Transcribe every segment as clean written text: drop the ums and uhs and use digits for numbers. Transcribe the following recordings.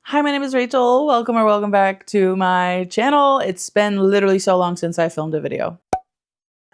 Hi, my name is Rachel. Welcome back to my channel. It's been literally so long since I filmed a video.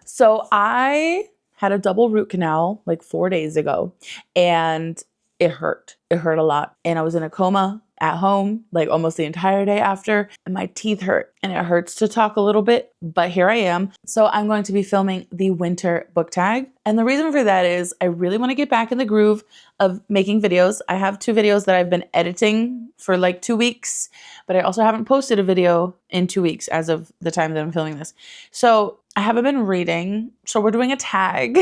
So I had a double root canal like 4 days ago and it hurt. It hurt a lot. And I was in a coma at home like almost the entire day after, and my teeth hurt and it hurts to talk a little bit, but here I am. So I'm going to be filming the winter book tag. And the reason for that is I really want to get back in the groove of making videos. I have 2 videos that I've been editing for like 2 weeks, but I also haven't posted a video in 2 weeks as of the time that I'm filming this. So I haven't been reading. So we're doing a tag.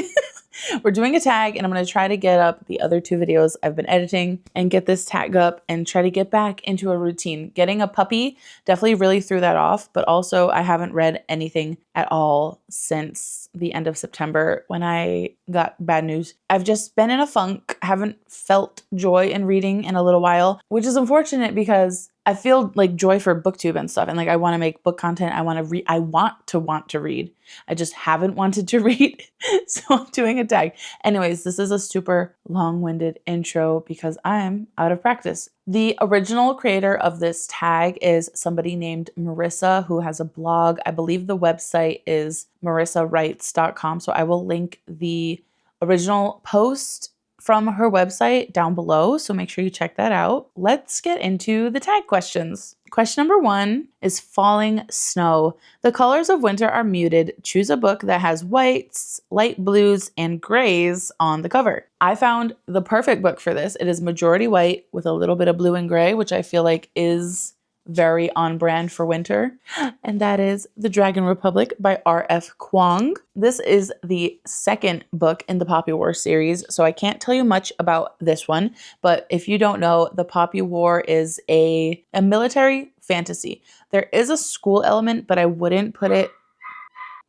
We're doing a tag, and I'm going to try to get up the other 2 videos I've been editing and get this tag up and try to get back into a routine. Getting a puppy definitely really threw that off, but also I haven't read anything at all since the end of September when I got bad news. I've just been in a funk, haven't felt joy in reading in a little while, which is unfortunate because I feel like joy for booktube and stuff. And like, I want to make book content. I want to read. I want to read. I just haven't wanted to read. So I'm doing a tag. Anyways, this is a super long-winded intro because I'm out of practice. The original creator of this tag is somebody named Marissa, who has a blog. I believe the website is marissawrites.com. So I will link the original post from her website down below, so make sure you check that out. Let's get into the tag questions. Question number 1 is falling snow. The colors of winter are muted. Choose a book that has whites, light blues, and grays on the cover. I found the perfect book for this. It is majority white with a little bit of blue and gray, which I feel like is very on brand for winter, and that is The Dragon Republic by R.F. Kuang. This is the second book in the Poppy War series, so I can't tell you much about this one, but if you don't know, the Poppy War is a military fantasy. There is a school element, but I wouldn't put it.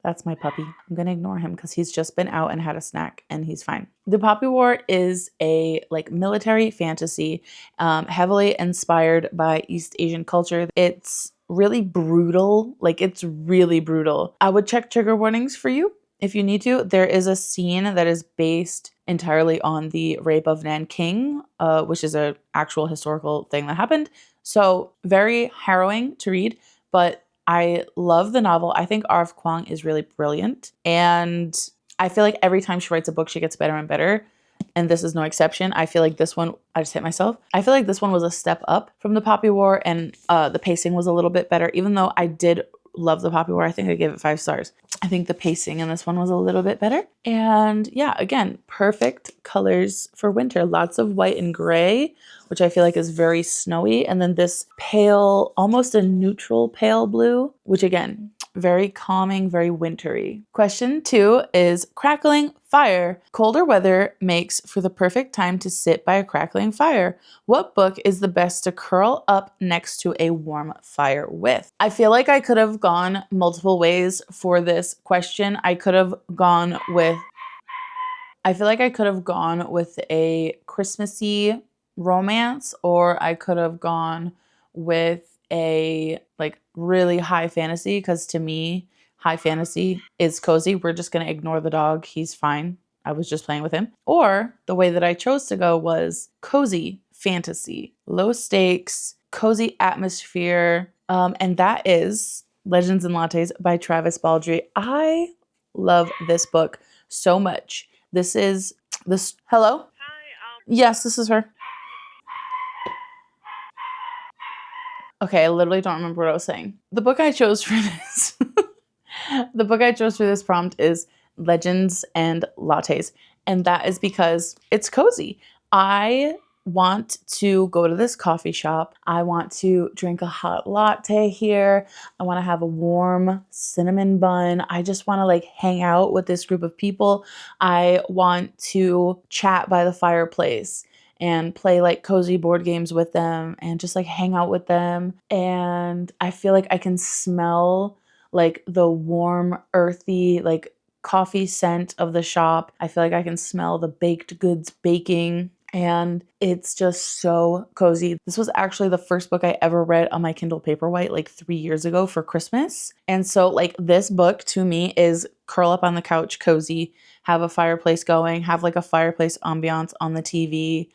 That's my puppy. I'm going to ignore him because he's just been out and had a snack and he's fine. The Poppy War is a like military fantasy, heavily inspired by East Asian culture. It's really brutal. Like, it's really brutal. I would check trigger warnings for you if you need to. There is a scene that is based entirely on the rape of Nanking, which is an actual historical thing that happened. So very harrowing to read, but I love the novel. I think R.F. Kuang is really brilliant. And I feel like every time she writes a book, she gets better and better. And this is no exception. I feel like this one, I just hit myself. I feel like this one was a step up from the Poppy War, and the pacing was a little bit better. Even though I did love the Poppy War, I think I gave it 5 stars. I think the pacing in this one was a little bit better. And yeah, again, perfect colors for winter. Lots of white and gray, which I feel like is very snowy. And then this pale, almost a neutral pale blue, which again, very calming, very wintry. Question 2 is crackling fire. Colder weather makes for the perfect time to sit by a crackling fire. What book is the best to curl up next to a warm fire with? I feel like I could have gone multiple ways for this question. I feel like I could have gone with a Christmassy romance, or I could have gone with a like really high fantasy, because to me, high fantasy is cozy. We're just going to ignore the dog. He's fine. I was just playing with him. Or the way that I chose to go was cozy fantasy, low stakes, cozy atmosphere. And that is Legends and Lattes by Travis Baldree. I love this book so much. This is this. Hello? Hi. Yes, this is her. Okay, I literally don't remember what I was saying. The book I chose for this, the book I chose for this prompt is Legends and Lattes. And that is because it's cozy. I want to go to this coffee shop. I want to drink a hot latte here. I want to have a warm cinnamon bun. I just want to like hang out with this group of people. I want to chat by the fireplace and play like cozy board games with them and just like hang out with them. And I feel like I can smell like the warm, earthy, like coffee scent of the shop. I feel like I can smell the baked goods baking. And it's just so cozy. This was actually the first book I ever read on my Kindle Paperwhite like 3 years ago for Christmas. And so like this book to me is curl up on the couch, cozy, have a fireplace going, have like a fireplace ambiance on the TV.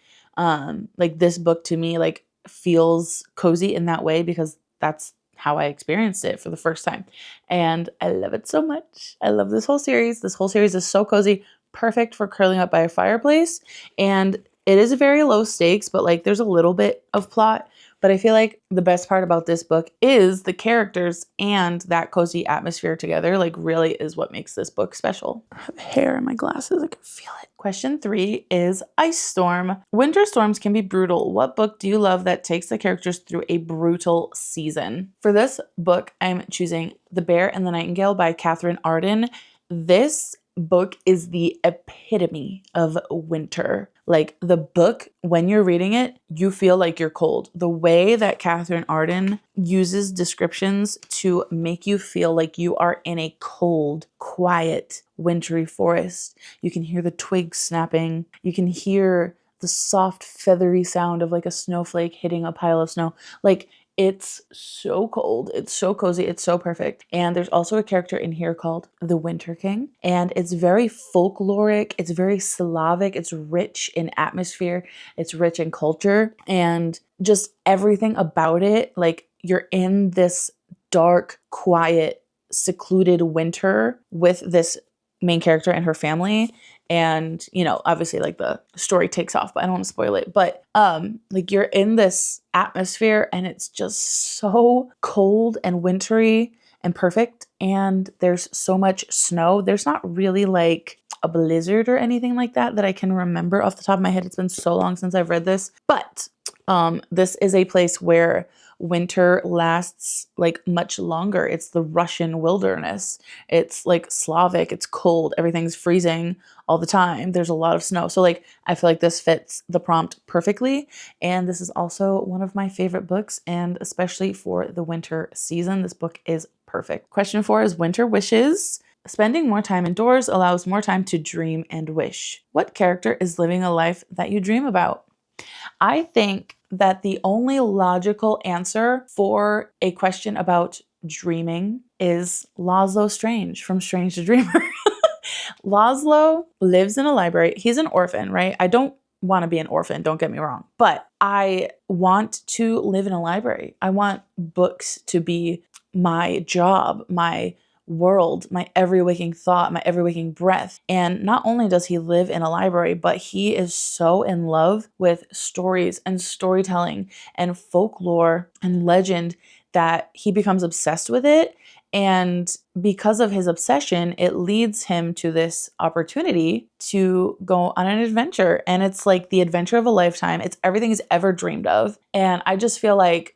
Like this book to me like feels cozy in that way because that's how I experienced it for the first time. And I love it so much. I love this whole series. This whole series is so cozy, perfect for curling up by a fireplace. And it is a very low stakes, but like there's a little bit of plot. But I feel like the best part about this book is the characters and that cozy atmosphere together, like really is what makes this book special. I have hair in my glasses. I can feel it. Question 3 is Ice Storm. Winter storms can be brutal. What book do you love that takes the characters through a brutal season? For this book, I'm choosing The Bear and the Nightingale by Catherine Arden. This book is the epitome of winter. Like the book, when you're reading it, you feel like you're cold. The way that Catherine Arden uses descriptions to make you feel like you are in a cold, quiet, wintry forest. You can hear the twigs snapping. You can hear the soft, feathery sound of like a snowflake hitting a pile of snow. Like it's so cold. It's so cozy. It's so perfect. And there's also a character in here called the Winter King. And it's very folkloric. It's very Slavic. It's rich in atmosphere. It's rich in culture. And just everything about it, like you're in this dark, quiet, secluded winter with this main character and her family. And, you know, obviously like the story takes off, but I don't want to spoil it. But like you're in this atmosphere and it's just so cold and wintry and perfect. And there's so much snow. There's not really like a blizzard or anything like that I can remember off the top of my head. It's been so long since I've read this. But this is a place where winter lasts like much longer. It's the Russian wilderness. It's like Slavic. It's cold. Everything's freezing all the time. There's a lot of snow. So like I feel like this fits the prompt perfectly. And this is also one of my favorite books, and especially for the winter season, this book is perfect. Question 4 is Winter Wishes. Spending more time indoors allows more time to dream and wish. What character is living a life that you dream about? I think that the only logical answer for a question about dreaming is Laszlo Strange from Strange the Dreamer. Laszlo lives in a library. He's an orphan, right? I don't want to be an orphan, don't get me wrong, but I want to live in a library. I want books to be my job, my world, my every waking thought, my every waking breath. And not only does he live in a library, but he is so in love with stories and storytelling and folklore and legend that he becomes obsessed with it. And because of his obsession, it leads him to this opportunity to go on an adventure. And it's like the adventure of a lifetime. It's everything he's ever dreamed of. And I just feel like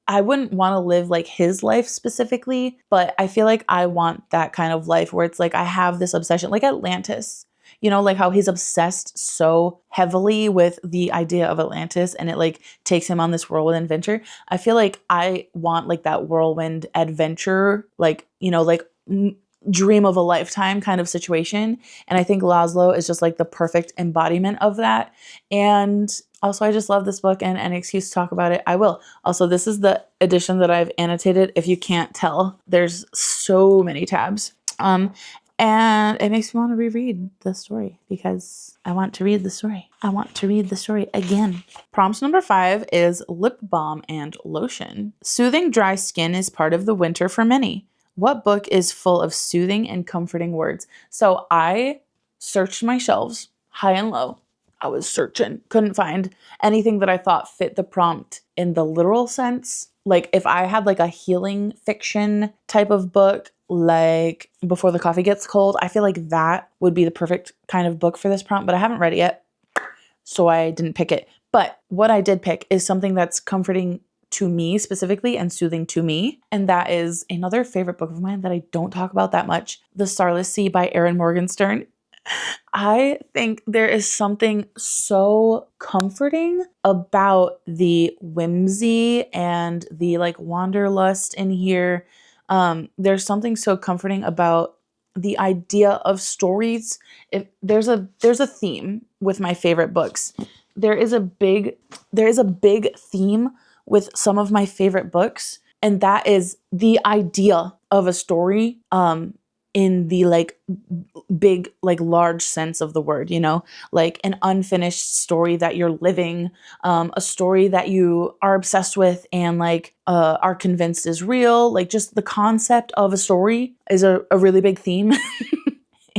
I wouldn't want to live like his life specifically, but I feel like I want that kind of life where it's like I have this obsession, like Atlantis. You know, like how he's obsessed so heavily with the idea of Atlantis and it like takes him on this whirlwind adventure. I feel like I want like that whirlwind adventure, like, you know, like dream of a lifetime kind of situation. And I think Laszlo is just like the perfect embodiment of that. And also, I just love this book, and any excuse to talk about it, I will. Also, this is the edition that I've annotated. If you can't tell, there's so many tabs. And it makes me want to reread the story because I want to read the story. I want to read the story again. Prompt number 5 is lip balm and lotion. Soothing dry skin is part of the winter for many. What book is full of soothing and comforting words? So I searched my shelves high and low. I was searching, couldn't find anything that I thought fit the prompt in the literal sense. Like if I had like a healing fiction type of book, like Before the Coffee Gets Cold, I feel like that would be the perfect kind of book for this prompt, but I haven't read it yet, so I didn't pick it. But what I did pick is something that's comforting to me specifically and soothing to me. And that is another favorite book of mine that I don't talk about that much, The Starless Sea by Erin Morgenstern. I think there is something so comforting about the whimsy and the like wanderlust in here. There's something so comforting about the idea of stories. If there's a theme with my favorite books. There is a big theme with some of my favorite books, and that is the idea of a story in the like big, like large sense of the word, you know, like an unfinished story that you're living, a story that you are obsessed with and like are convinced is real. Like just the concept of a story is a really big theme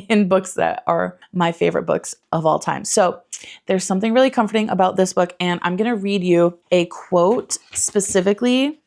in books that are my favorite books of all time. So there's something really comforting about this book, and I'm going to read you a quote specifically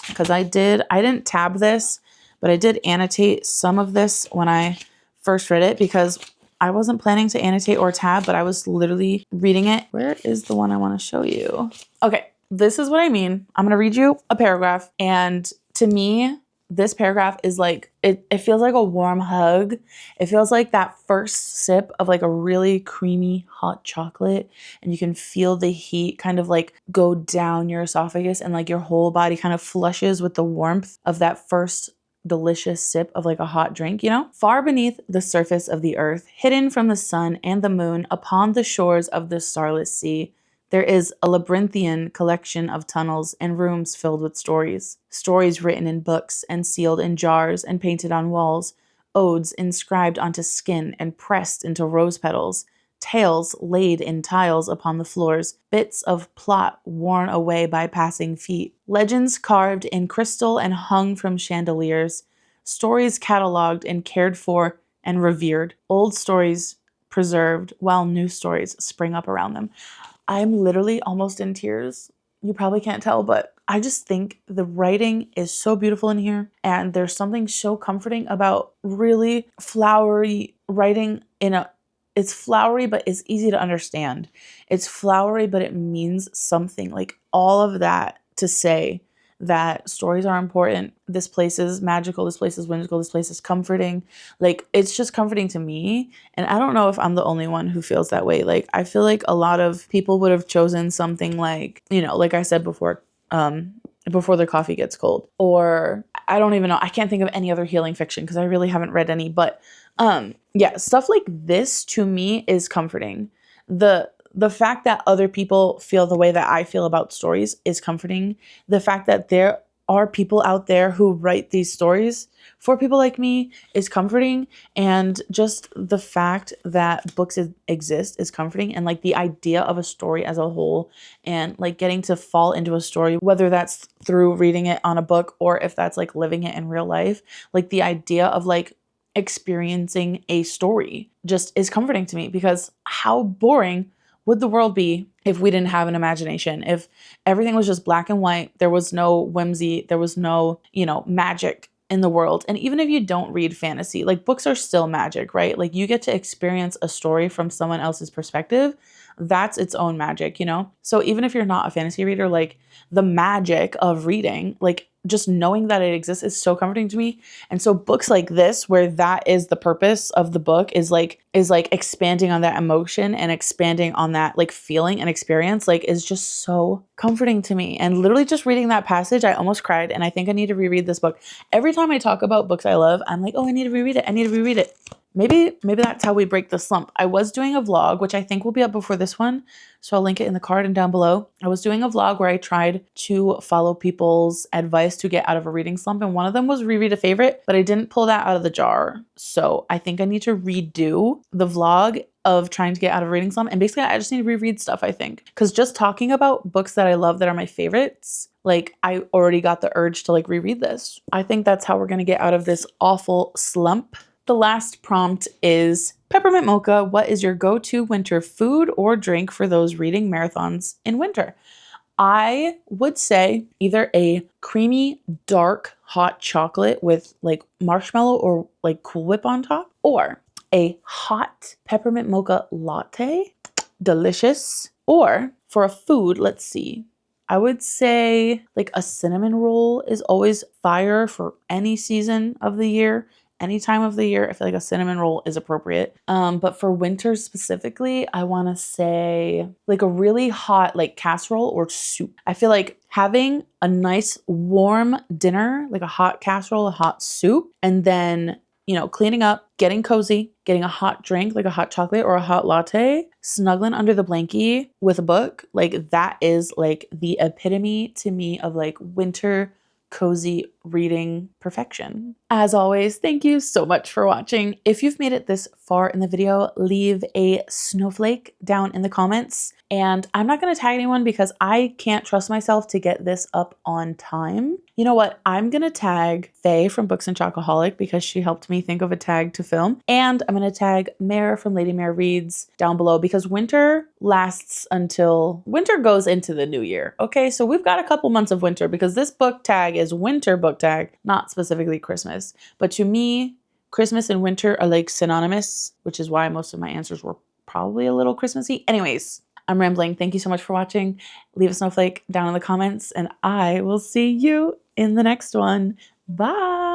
because I didn't tab this, but I did annotate some of this when I first read it because I wasn't planning to annotate or tab, but I was literally reading it. Where is the one I want to show you? Okay, this is what I mean. I'm going to read you a paragraph, and to me, this paragraph is like, it feels like a warm hug. It feels like that first sip of like a really creamy hot chocolate, and you can feel the heat kind of like go down your esophagus, and like your whole body kind of flushes with the warmth of that first delicious sip of like a hot drink, you know? Far beneath the surface of the earth, hidden from the sun and the moon upon the shores of the starless sea, there is a labyrinthian collection of tunnels and rooms filled with stories. Stories written in books and sealed in jars and painted on walls, odes inscribed onto skin and pressed into rose petals, tales laid in tiles upon the floors, bits of plot worn away by passing feet, legends carved in crystal and hung from chandeliers, stories catalogued and cared for and revered, old stories preserved while new stories spring up around them. I'm literally almost in tears. You probably can't tell, but I just think the writing is so beautiful in here. And there's something so comforting about really flowery writing it's flowery, but it's easy to understand. It's flowery, but it means something. Like all of that to say that stories are important. This place is magical. This place is whimsical. This place is comforting. Like, it's just comforting to me. And I don't know if I'm the only one who feels that way. Like, I feel like a lot of people would have chosen something like, you know, like I said before their coffee gets cold. Or I don't even know. I can't think of any other healing fiction because I really haven't read any. But yeah, stuff like this to me is comforting. The fact that other people feel the way that I feel about stories is comforting. The fact that there are people out there who write these stories for people like me is comforting. And just the fact that books exist is comforting. And like the idea of a story as a whole and like getting to fall into a story, whether that's through reading it on a book or if that's like living it in real life, like the idea of like experiencing a story just is comforting to me because how boring would the world be if we didn't have an imagination? If everything was just black and white, there was no whimsy, there was no, you know, magic in the world. And even if you don't read fantasy, like books are still magic, right? Like you get to experience a story from someone else's perspective. That's its own magic, you know? So even if you're not a fantasy reader, like the magic of reading, like just knowing that it exists is so comforting to me. And so books like this, where that is the purpose of the book, is like expanding on that emotion and expanding on that like feeling and experience, like is just so comforting to me. And literally just reading that passage, I almost cried. And I think I need to reread this book. Every time I talk about books I love, I'm like, oh, I need to reread it. I need to reread it. Maybe that's how we break the slump. I was doing a vlog, which I think will be up before this one, so I'll link it in the card and down below. I was doing a vlog where I tried to follow people's advice to get out of a reading slump, and one of them was reread a favorite, but I didn't pull that out of the jar. So I think I need to redo the vlog of trying to get out of a reading slump, and basically I just need to reread stuff, I think. Because just talking about books that I love that are my favorites, like I already got the urge to like reread this. I think that's how we're gonna get out of this awful slump. The last prompt is, Peppermint Mocha, what is your go-to winter food or drink for those reading marathons in winter? I would say either a creamy, dark, hot chocolate with like marshmallow or like Cool Whip on top, or a hot peppermint mocha latte, delicious. Or for a food, let's see, I would say like a cinnamon roll is always fire for any season of the year. Any time of the year, I feel like a cinnamon roll is appropriate. But for winter specifically, I want to say like a really hot like casserole or soup. I feel like having a nice warm dinner, like a hot casserole, a hot soup, and then, you know, cleaning up, getting cozy, getting a hot drink, like a hot chocolate or a hot latte, snuggling under the blankie with a book, like that is like the epitome to me of like winter cozy reading perfection. As always, thank you so much for watching. If you've made it this far in the video, leave a snowflake down in the comments. And I'm not going to tag anyone because I can't trust myself to get this up on time. You know what? I'm going to tag Faye from Books and Chocoholic because she helped me think of a tag to film. And I'm going to tag Mare from Lady Mare Reads down below because winter lasts until winter goes into the new year. Okay, so we've got a couple months of winter because this book tag is winter book tag, not specifically Christmas. But to me, Christmas and winter are like synonymous, which is why most of my answers were probably a little Christmassy. Anyways, I'm rambling. Thank you so much for watching. Leave a snowflake down in the comments and I will see you in the next one. Bye.